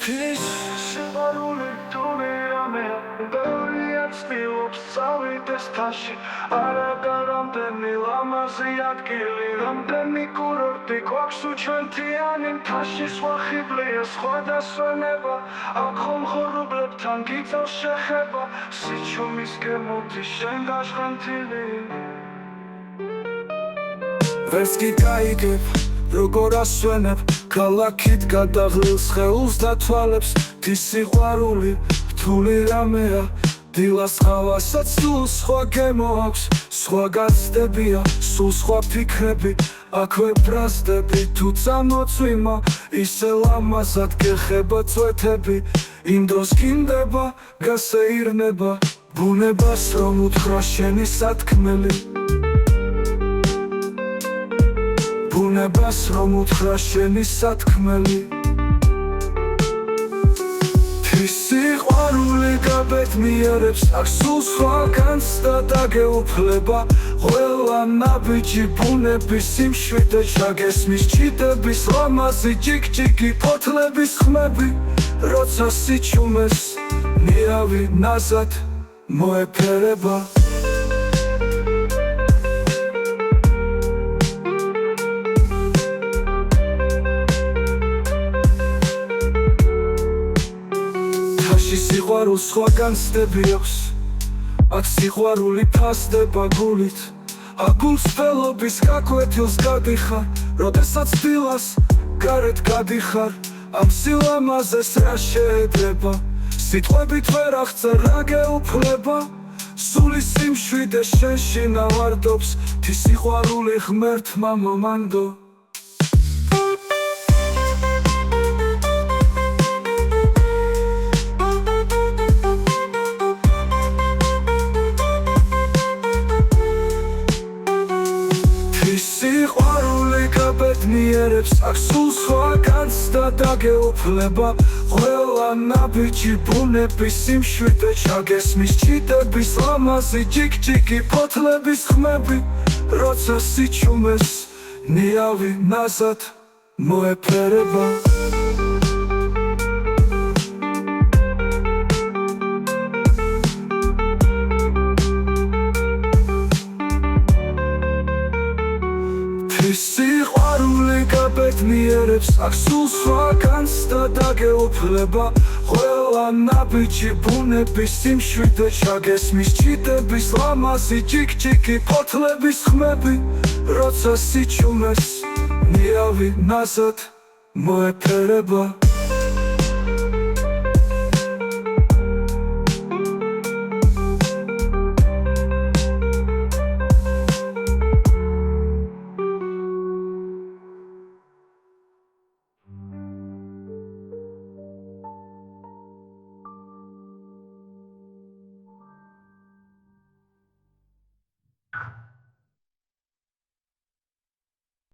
This სიყვარული თუნია მე ბევრიაც მილობს წავიდეს თაში არა გარამდენი ლამაზი ადგილი რამდენი კურორტი გვაქვს უჩვენთიანი მთაში სხვა ხიბლია სხვადასხვანება აქ ხომ ღრუბლებთან გიწევს შეხება სიჩუმის გემოდი შენ გაშხანთილი ვერც კი გაიგებ როგორ ასვენებ ქალაქით გადაღლილ სხეულს და თვალებს თის სიყვარული რთული რამეა დილას ხავასაც სულ სხვა გემო აქვს სხვა გაცდებია სულ სხვა ფიქრები აქვე ბრაზდები თუ წამოწვიმა ისე ლამაზად გეხება წვეთები იმ დროს გინდება გასეირნება ბუნებას რომ უთხრა შენი სათქმელი ბუნებას რომ უთხრა შენი სათქმელი თის სიყვარული გაბედნიერებს აქ სულ სხვაგანს და დაგეუფლება ყველა ნაბიჯი ბუნების სიმშვიდე ჩაგესმის ჭიდების ლამაზი ჯიკჯიკი ფოთლების ხმები როცა სიჩუმეს ნიავი ნაზად მოეფერება სიყვარულს სხვა განცდები აქვს აქ სიყვარული ფასდება გულით აგულს ფელობის გაკვეთილს გადიხარ როდესაც დილას გარეთ გადიხარ ამ სილამაზეს რა შეედრება სიტყვებით ვერ აღწერ რა გეუფლება სული სიმშვიდე შენში ნავარდობს თის სიყვარული ღმერთმა მომანდო სიყვარული გაბედნიერებს აქ სულ სხვაგანს და დაგეუფლება ყველა ნაბიჯი ბუნების სიმშვიდე ჩაგესმის ჭიდების ლამაზი ჯიკჯიკი ფოთლების ხმები როცა სიჩუმეს ნიავი ნაზად მოეფერება სიყვარული გაბედნიერებს აქ სულ სხვაგანს და დაგეუფლება ყველა ნაბიჯი ბუნების სიმშვიდე ჩაგესმის ჭიდების ლამაზი ჯიკჯიკი ფოთლების ხმები როცა სიჩუმეს ნიავი ნაზად მოეფერება